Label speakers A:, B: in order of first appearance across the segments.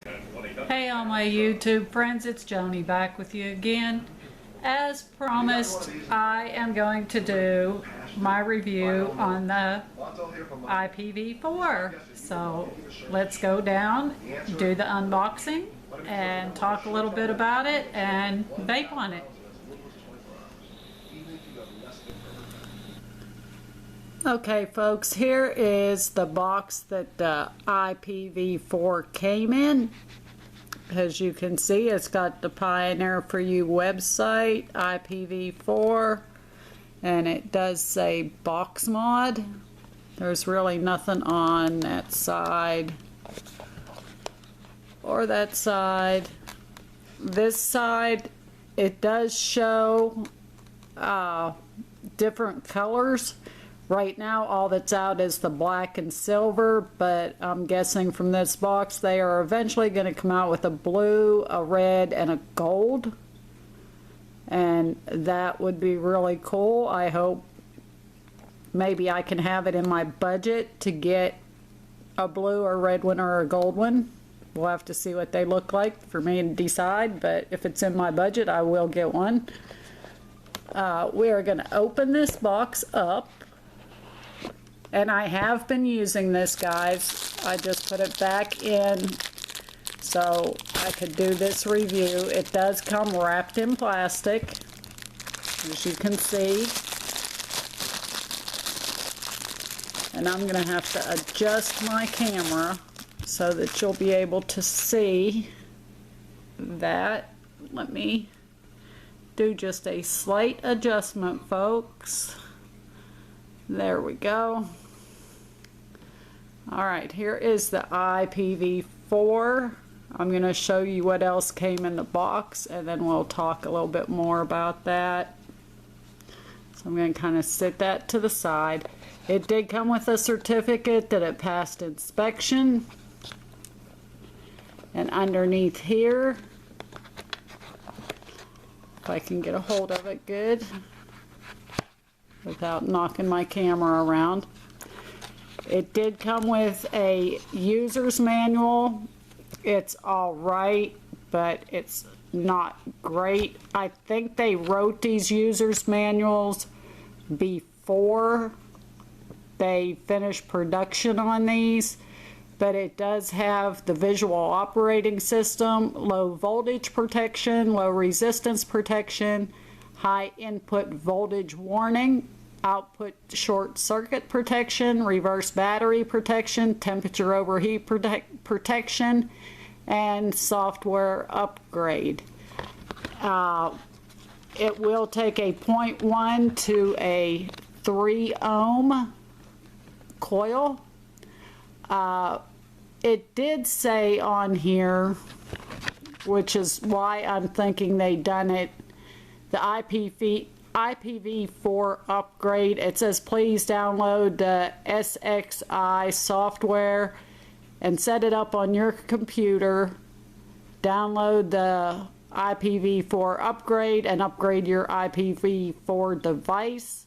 A: Hey all my YouTube friends, it's Joni back with you again. As promised, I am going to do my review on the IPV4. So let's go down, do the unboxing, and talk a little bit about it and vape on it. Okay folks, here is the box that the IPV4 came in. As you can see, it's got the Pioneer for You website, IPV4, and it does say box mod. There's really nothing on that side or that side. This side, it does show different colors. Right now, all that's out is the black and silver, but I'm guessing from this box they are eventually going to come out with a blue, a red, and a gold. And that would be really cool. I hope maybe I can have it in my budget to get a blue or red one or a gold one. We'll have to see what they look like for me to decide, but if it's in my budget, I will get one. We are going to open this box up. And I have been using this, guys. I just put it back in so I could do this review. It does come wrapped in plastic, as you can see. And I'm going to have to adjust my camera so that you'll be able to see that. Let me do just a slight adjustment, folks. There we go. Alright, here is the IPV4. I'm going to show you what else came in the box, and then we'll talk a little bit more about that. So I'm going to kind of sit that to the side. It did come with a certificate that it passed inspection. And underneath here, if I can get a hold of it good without knocking my camera around. It did come with a user's manual. It's alright, but it's not great. I think they wrote these user's manuals before they finished production on these, but it does have the visual operating system, low voltage protection, low resistance protection, high input voltage warning, output short circuit protection, reverse battery protection, temperature overheat protection, and software upgrade. It will take a 0.1 to a 3 ohm coil. It did say on here, which is why I'm thinking they done it, the IPV4 upgrade. It says please download the SXI software and set it up on your computer. Download the IPV4 upgrade and upgrade your IPV4 device.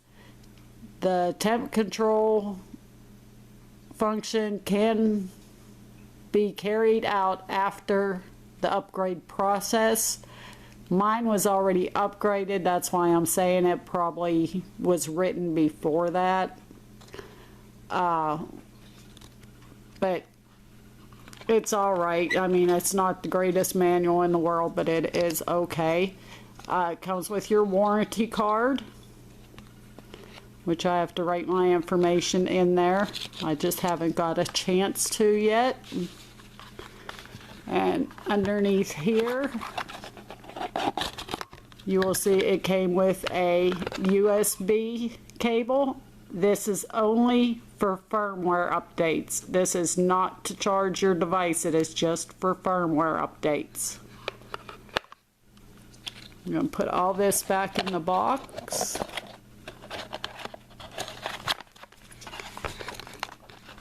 A: The temp control function can be carried out after the upgrade process. Mine was already upgraded, that's why I'm saying it probably was written before that. But it's alright. I mean, it's not the greatest manual in the world, but it is okay. It comes with your warranty card, which I have to write my information in there. I just haven't got a chance to yet. And underneath here, you will see it came with a USB cable. This is only for firmware updates. This is not to charge your device. It is just for firmware updates. I'm going to put all this back in the box.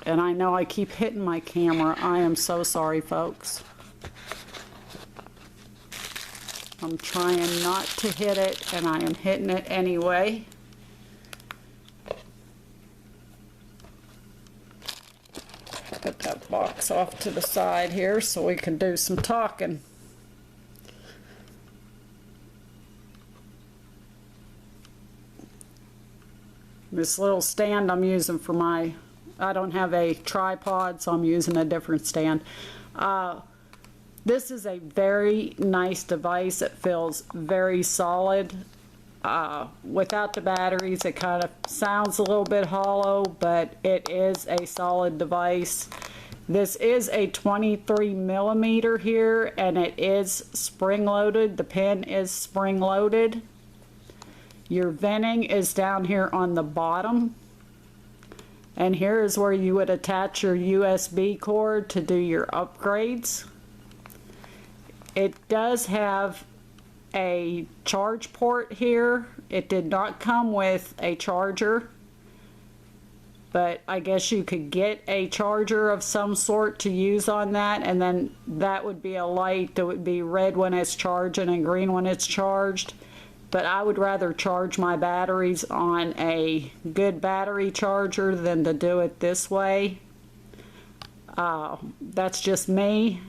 A: And I know I keep hitting my camera. I am so sorry, folks. I'm trying not to hit it, and I am hitting it anyway. Put that box off to the side here so we can do some talking. This little stand I'm using for my, I don't have a tripod, so I'm using a different stand. This is a very nice device. It feels very solid. Without the batteries, it kind of sounds a little bit hollow, but it is a solid device. This is a 23 millimeter here, and it is spring loaded. The pin is spring loaded. Your venting is down here on the bottom, and here is where you would attach your USB cord to do your upgrades. It does have a charge port here. It did not come with a charger, but I guess you could get a charger of some sort to use on that, and then that would be a light that would be red when it's charging and green when it's charged. But I would rather charge my batteries on a good battery charger than to do it this way. That's just me.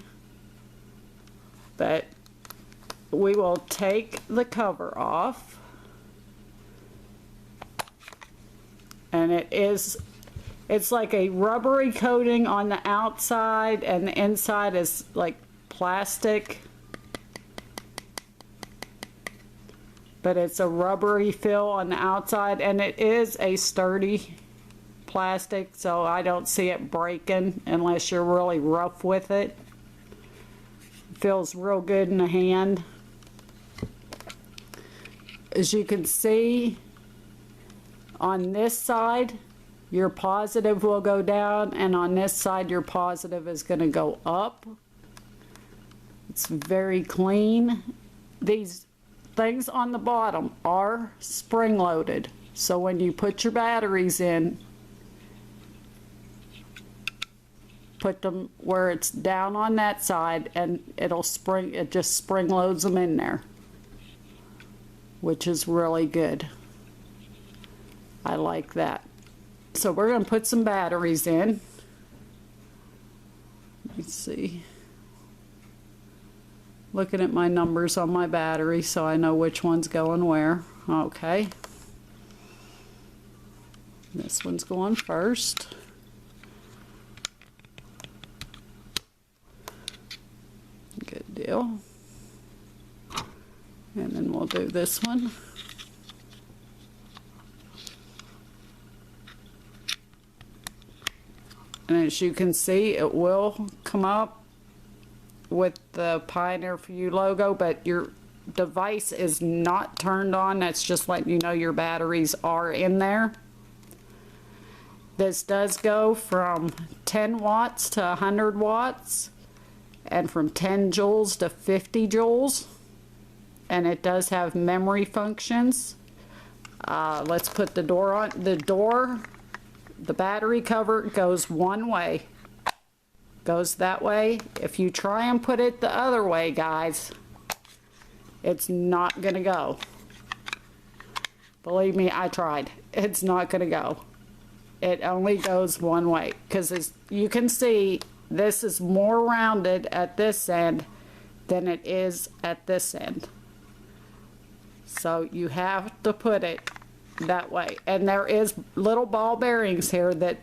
A: But we will take the cover off. And it's like a rubbery coating on the outside, and the inside is like plastic. But it's a rubbery feel on the outside, and it is a sturdy plastic, so I don't see it breaking unless you're really rough with it. It feels real good in the hand. As you can see, on this side, your positive will go down, and on this side, your positive is going to go up. It's very clean. These things on the bottom are spring loaded, so when you put your batteries in, put them where it's down on that side, and it just spring loads them in there, which is really good. I like that. So we're going to put some batteries in. Let's see. Looking at my numbers on my battery so I know which one's going where. Okay. This one's going first. Good deal. And then we'll do this one. And as you can see, it will come up with the Pioneer for You logo, but your device is not turned on. That's just letting you know your batteries are in there. This does go from 10 watts to 100 watts, and from 10 joules to 50 joules. And it does have memory functions. Let's put the door on. The battery cover goes one way. Goes that way. If you try and put it the other way, guys, it's not gonna go. Believe me, I tried. It's not gonna go. It only goes one way, because as you can see, this is more rounded at this end than it is at this end. So you have to put it that way. And there is little ball bearings here that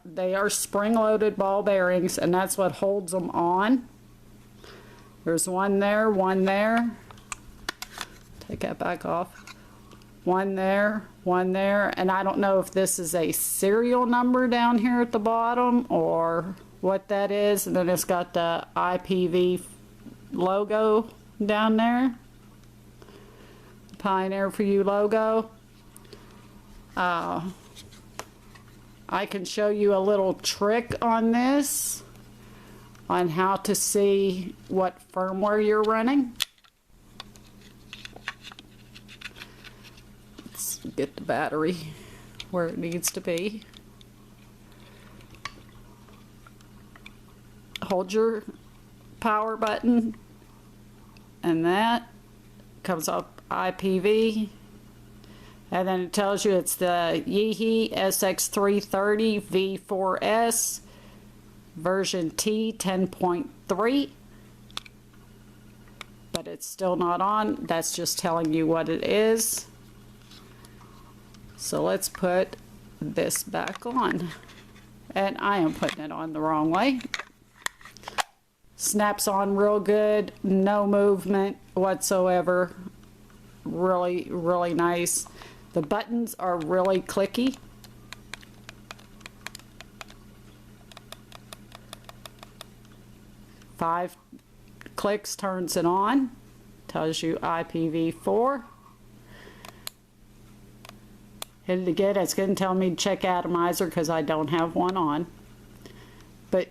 A: they are spring-loaded ball bearings, and that's what holds them on. There's one there, one there. Take that back off. One there, and I don't know if this is a serial number down here at the bottom or what that is. And then it's got the IPV logo down there. Pioneer for You logo. I can show you a little trick on this, on how to see what firmware you're running. Let's get the battery where it needs to be. Hold your power button, and that comes up IPV. And then it tells you it's the Yeehy SX330 V4S version T 10.3, but it's still not on. That's just telling you what it is. So let's put this back on, and I am putting it on the wrong way. Snaps on real good, no movement whatsoever. Really, really nice. The buttons are really clicky. Five clicks turns it on. Tells you IPV4. Hit it again. It's going to tell me to check atomizer because I don't have one on. But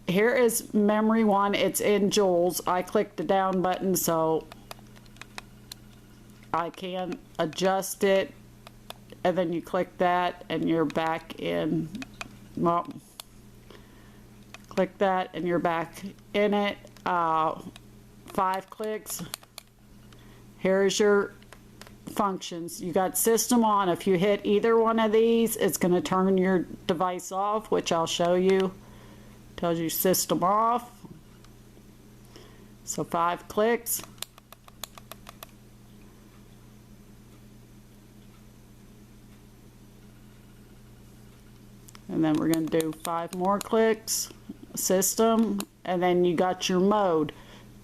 A: here is memory 1. It's in joules. I clicked the down button so I can adjust it, and then you click that and you're back in, well, click that and you're back in it. 5 clicks. Here's your functions. You got system on. If you hit either one of these, it's going to turn your device off, which I'll show you. Tells you system off. So 5 clicks. And then we're going to do 5 more clicks. System. And then you got your mode.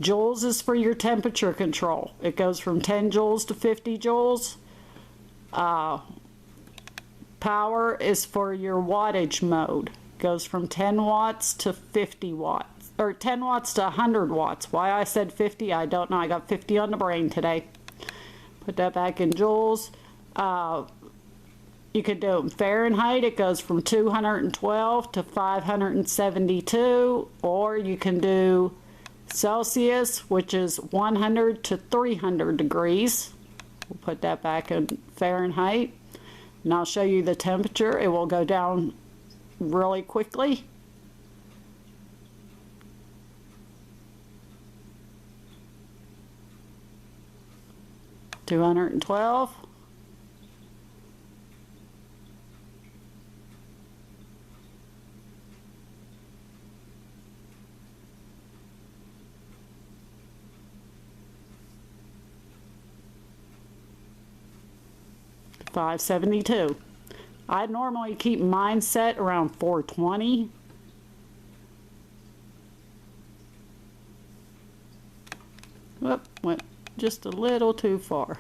A: Joules is for your temperature control. It goes from 10 joules to 50 joules. Power is for your wattage mode. Goes from 10 watts to 50 watts. Or 10 watts to 100 watts. Why I said 50, I don't know. I got 50 on the brain today. Put that back in joules. You could do it in Fahrenheit. It goes from 212 to 572. Or you can do Celsius, which is 100 to 300 degrees. We'll put that back in Fahrenheit. And I'll show you the temperature. It will go down really quickly. $212. $572. I normally keep mine set around 420. Whoop, went just a little too far.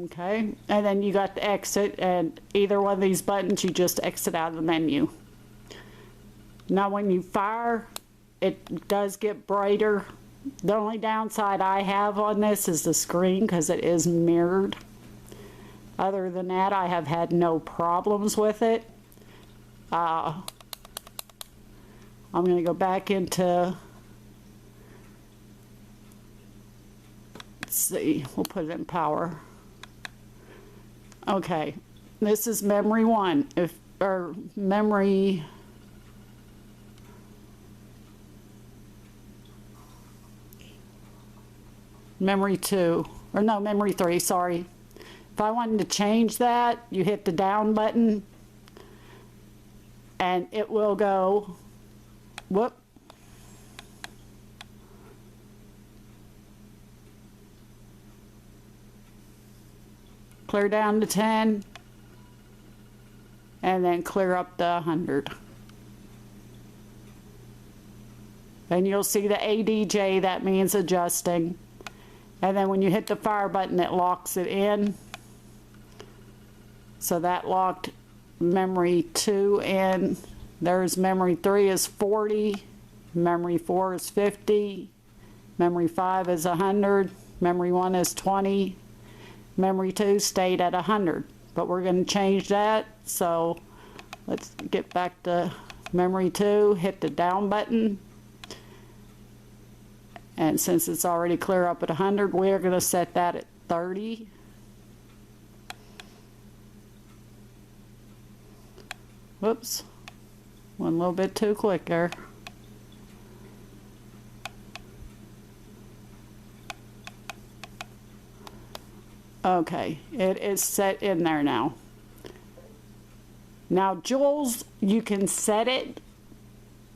A: Okay, and then you got the exit, and either one of these buttons you just exit out of the menu. Now when you fire, it does get brighter. The only downside I have on this is the screen because it is mirrored. Other than that, I have had no problems with it. I'm going to go back into, let's see, we'll put it in power. Okay, this is memory 1, or memory 2, or no, memory 3, sorry. If I wanted to change that, you hit the down button and it will go, whoop. Clear down to 10 and then clear up to 100. And you'll see the ADJ, that means adjusting. And then when you hit the fire button, it locks it in. So that locked memory 2 in. There's memory 3 is 40. Memory 4 is 50. Memory 5 is 100. Memory 1 is 20. Memory 2 stayed at 100. But we're going to change that. So let's get back to memory 2. Hit the down button. And since it's already clear up at 100, we're going to set that at 30. Whoops, went a little bit too quick there. Okay, it is set in there now. Now joules, you can set it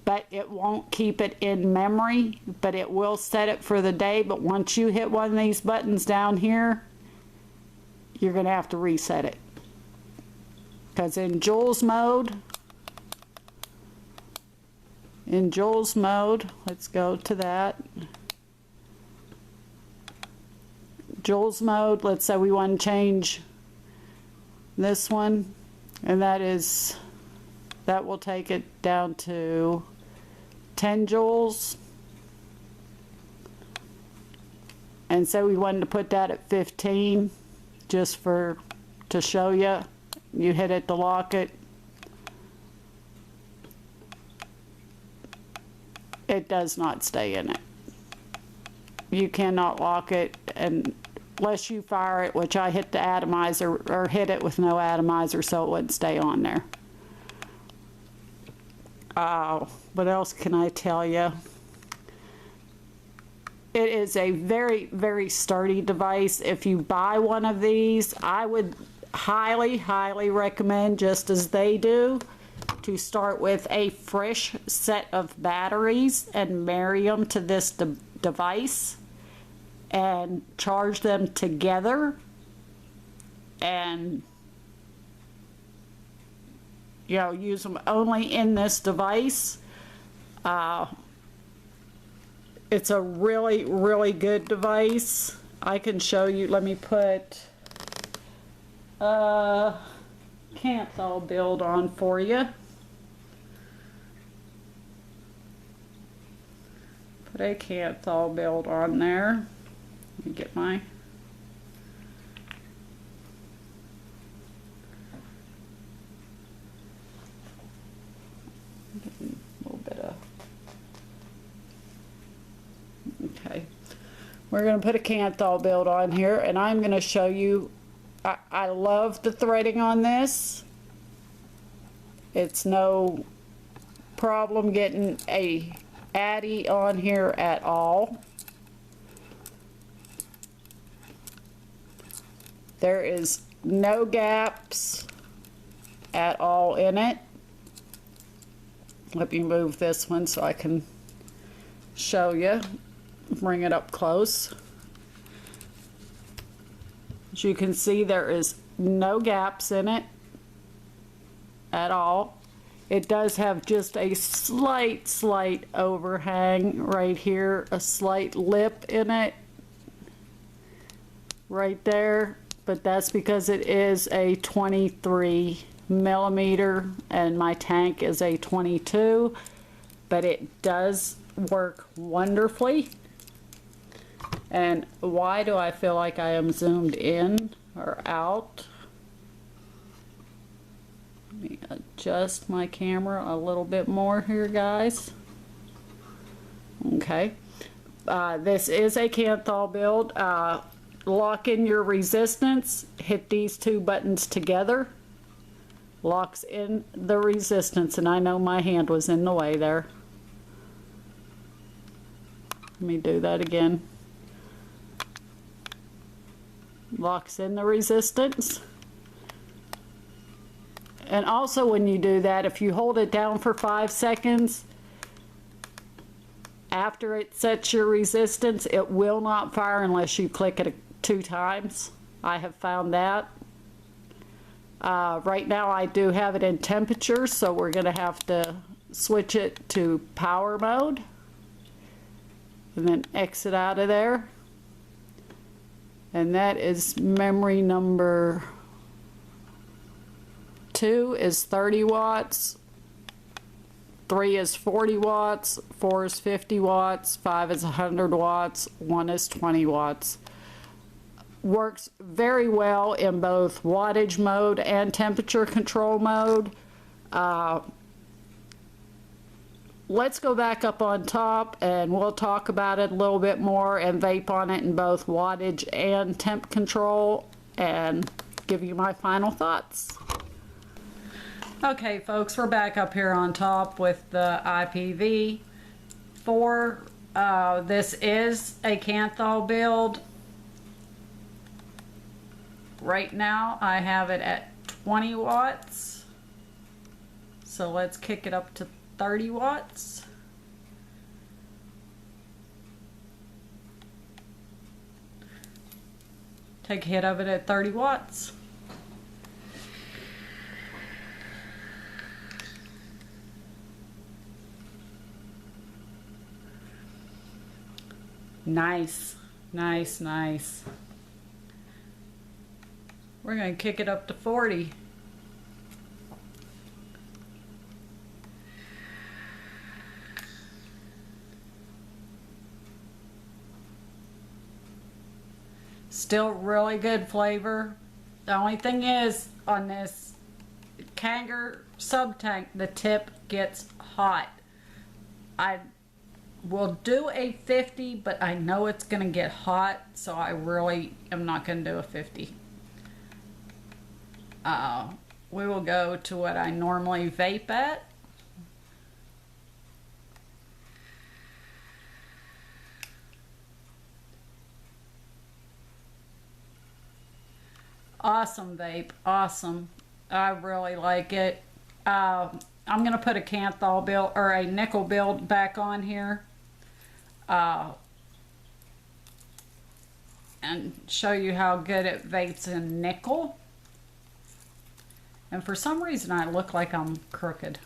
A: but it won't keep it in memory, but it will set it for the day. But once you hit one of these buttons down here, you're going to have to reset it. Because in Jules mode, let's go to that. Jules mode, let's say we want to change this one, and that will take it down to 10 joules. And so we wanted to put that at 15 just to show you. You hit it to lock it. It does not stay in it. You cannot lock it unless you fire it, which I hit the atomizer or hit it with no atomizer so it wouldn't stay on there. What else can I tell you? It is a very, very sturdy device. If you buy one of these, I would highly, highly recommend, just as they do, to start with a fresh set of batteries and marry them to this device and charge them together, and use them only in this device. It's a really, really good device. I can show you. Let me put Canthal build on for you. Put a Canthal build on there. Let me get my okay. We're going to put a Canthal build on here, and I'm going to show you. I love the threading on this. It's no problem getting a Addy on here at all. There is no gaps at all in it. Let me move this one so I can show you. Bring it up close. As you can see, there is no gaps in it at all. It does have just a slight overhang right here, a slight lip in it right there, but that's because it is a 23 millimeter and my tank is a 22, but it does work wonderfully. And why do I feel like I am zoomed in or out? Let me adjust my camera a little bit more here, guys. Okay. This is a Canthal build. Lock in your resistance. Hit these two buttons together. Locks in the resistance. And I know my hand was in the way there. Let me do that again. Locks in the resistance. And also when you do that, if you hold it down for 5 seconds, after it sets your resistance, it will not fire unless you click it 2 times. I have found that. Right now I do have it in temperature, so we're going to have to switch it to power mode. And then exit out of there. And that is memory number 2 is 30 watts, 3 is 40 watts, 4 is 50 watts, 5 is 100 watts, 1 is 20 watts. Works very well in both wattage mode and temperature control mode. Let's go back up on top and we'll talk about it a little bit more and vape on it in both wattage and temp control and give you my final thoughts. Okay folks, we're back up here on top with the IPV4. This is a Canthal build. Right now I have it at 20 watts. So let's kick it up to 30 watts. take a hit of it at 30 watts. Nice, nice, nice. We're going to kick it up to 40. Still really good flavor. The only thing is, on this Kanger sub tank, the tip gets hot. I will do a 50, but I know it's going to get hot, so I really am not going to do a 50. We will go to what I normally vape at. Awesome vape, awesome. I really like it. I'm gonna put a Canthal build or a nickel build back on here, and show you how good it vapes in nickel. And for some reason I look like I'm crooked.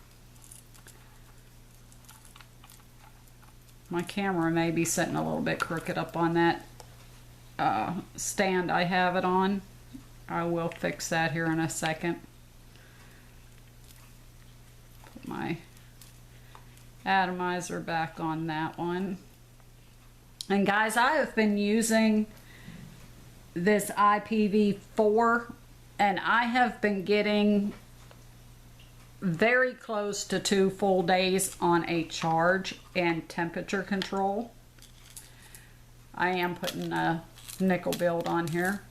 A: My camera may be sitting a little bit crooked up on that stand I have it on. I will fix that here in a second. Put my atomizer back on that one. And guys, I have been using this IPV4, and I have been getting very close to 2 full days on a charge and temperature control. I am putting a nickel build on here,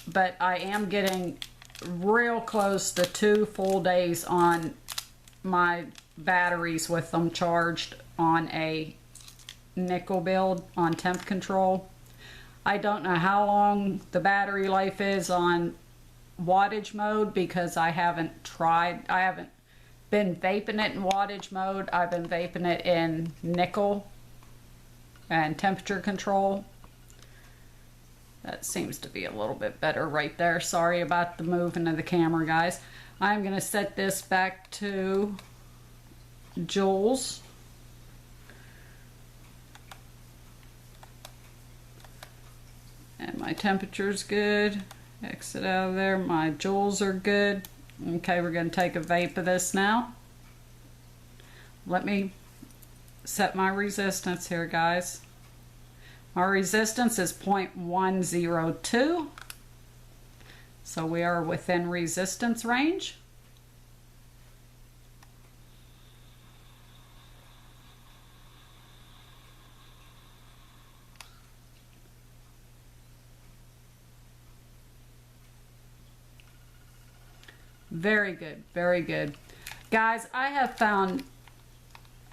A: but I am getting real close to 2 full days on my batteries with them charged on a nickel build on temp control. I don't know how long the battery life is on wattage mode because I haven't tried. I haven't been vaping it in wattage mode. I've been vaping it in nickel and temperature control. That seems to be a little bit better right there. Sorry about the moving of the camera, guys. I'm going to set this back to joules. And my temperature's good. Exit out of there. My joules are good. Okay, we're going to take a vape of this now. Let me set my resistance here, guys. Our resistance is 0.102. So we are within resistance range. Very good, very good. Guys, I have found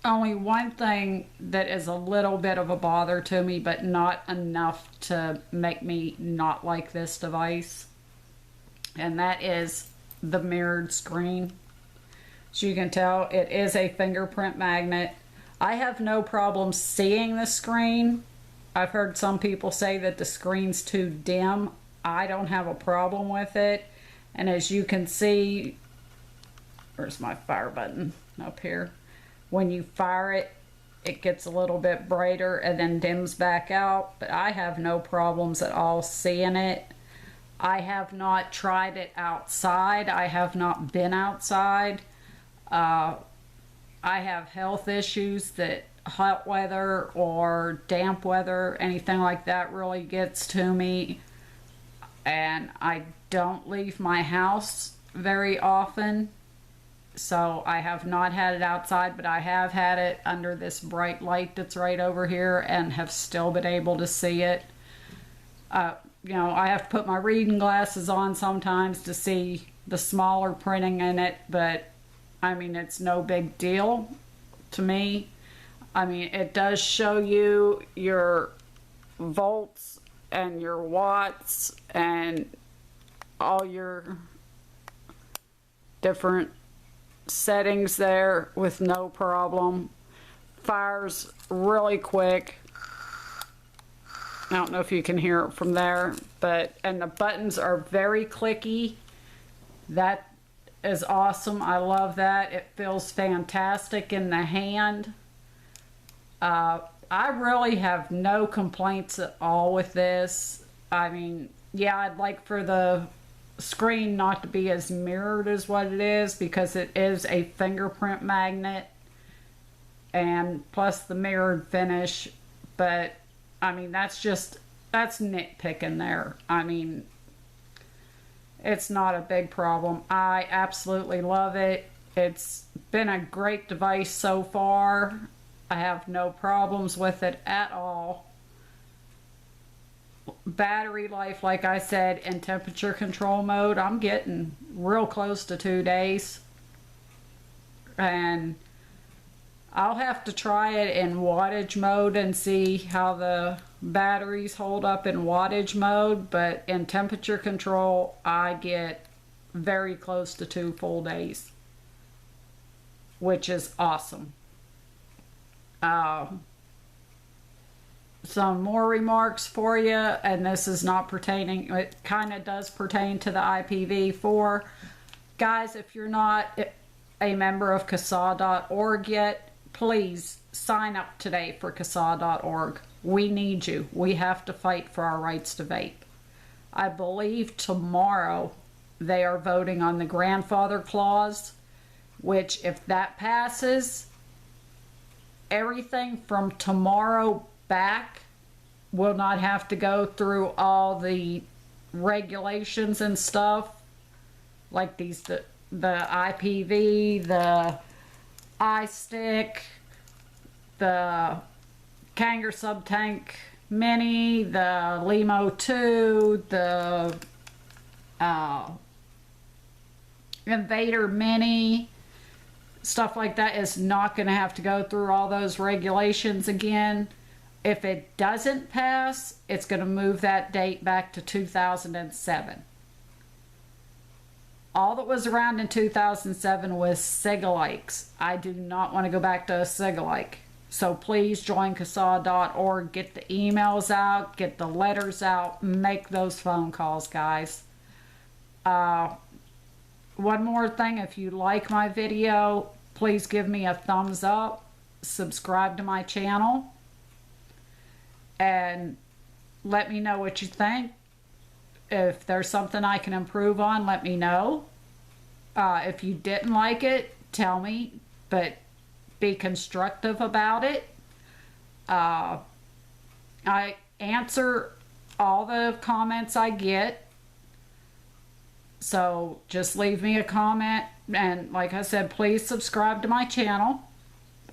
A: only one thing that is a little bit of a bother to me, but not enough to make me not like this device. And that is the mirrored screen. As you can tell, it is a fingerprint magnet. I have no problem seeing the screen. I've heard some people say that the screen's too dim. I don't have a problem with it. And as you can see, where's my fire button? Up here. When you fire it, it gets a little bit brighter and then dims back out. But I have no problems at all seeing it. I have not tried it outside. I have not been outside. I have health issues that hot weather or damp weather, anything like that really gets to me. And I don't leave my house very often, so I have not had it outside, but I have had it under this bright light that's right over here and have still been able to see it. You know, I have to put my reading glasses on sometimes to see the smaller printing in it, but I mean, it's no big deal to me. I mean, it does show you your volts and your watts and all your different settings there with no problem. Fires really quick. I don't know if you can hear it from there, but, and the buttons are very clicky. That is awesome. I love that. It feels fantastic in the hand. I really have no complaints at all with this. I mean, yeah, I'd like for the screen not to be as mirrored as what it is, because it is a fingerprint magnet, and plus the mirrored finish. But I mean, that's nitpicking there. I mean, it's not a big problem. I absolutely love it. It's been a great device so far. I have no problems with it at all. Battery life, like I said, in temperature control mode, I'm getting real close to 2 days. And I'll have to try it in wattage mode and see how the batteries hold up in wattage mode, but in temperature control, I get very close to 2 full days, which is awesome. Some more remarks for you, and this is not pertaining, it kind of does pertain to the IPV4. Guys, if you're not a member of CASAA.org yet, please sign up today for CASAA.org. We need you. We have to fight for our rights to vape. I believe tomorrow they are voting on the grandfather clause, which if that passes, everything from tomorrow back will not have to go through all the regulations and stuff, like the IPV, the iStick, the Kanger Sub-Tank Mini, the Limo 2, the Invader Mini. Stuff like that is not going to have to go through all those regulations again. If it doesn't pass, it's going to move that date back to 2007. All that was around in 2007 was Cigalikes. I do not want to go back to a Cigalike. So please join CASAA.org. Get the emails out, get the letters out, make those phone calls, guys. One more thing, if you like my video, please give me a thumbs up, subscribe to my channel, and let me know what you think. If there's something I can improve on, let me know. If you didn't like it, tell me, but be constructive about it. I answer all the comments I get. So just leave me a comment, and like I said, please subscribe to my channel.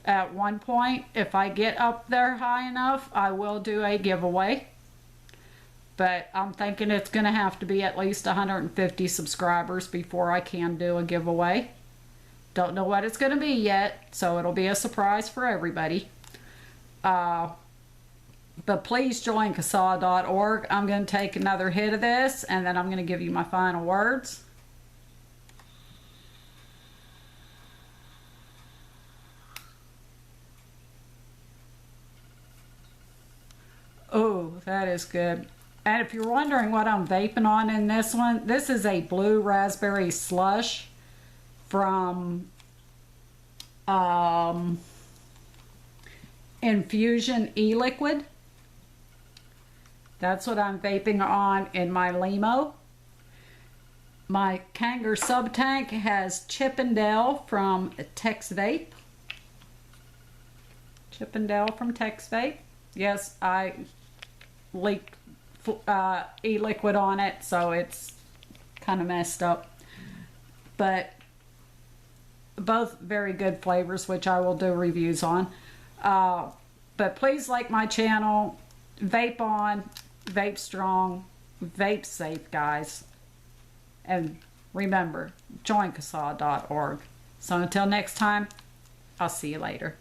A: At one point, if I get up there high enough, I will do a giveaway. But I'm thinking it's going to have to be at least 150 subscribers before I can do a giveaway. Don't know what it's going to be yet, so it'll be a surprise for everybody. But please join CASAA.org. I'm going to take another hit of this, and then I'm going to give you my final words. Oh, that is good. And if you're wondering what I'm vaping on in this one, this is a blue raspberry slush from Infusion e-liquid. That's what I'm vaping on in my Limo. My Kanger Sub-Tank has Chippendale from Tex Vape. Chippendale from Tex Vape. Yes, I leaked e-liquid on it, so it's kind of messed up. But both very good flavors, which I will do reviews on. But please like my channel. Vape on, vape strong, vape safe, guys. And remember, join CASAA.org. So until next time, I'll see you later.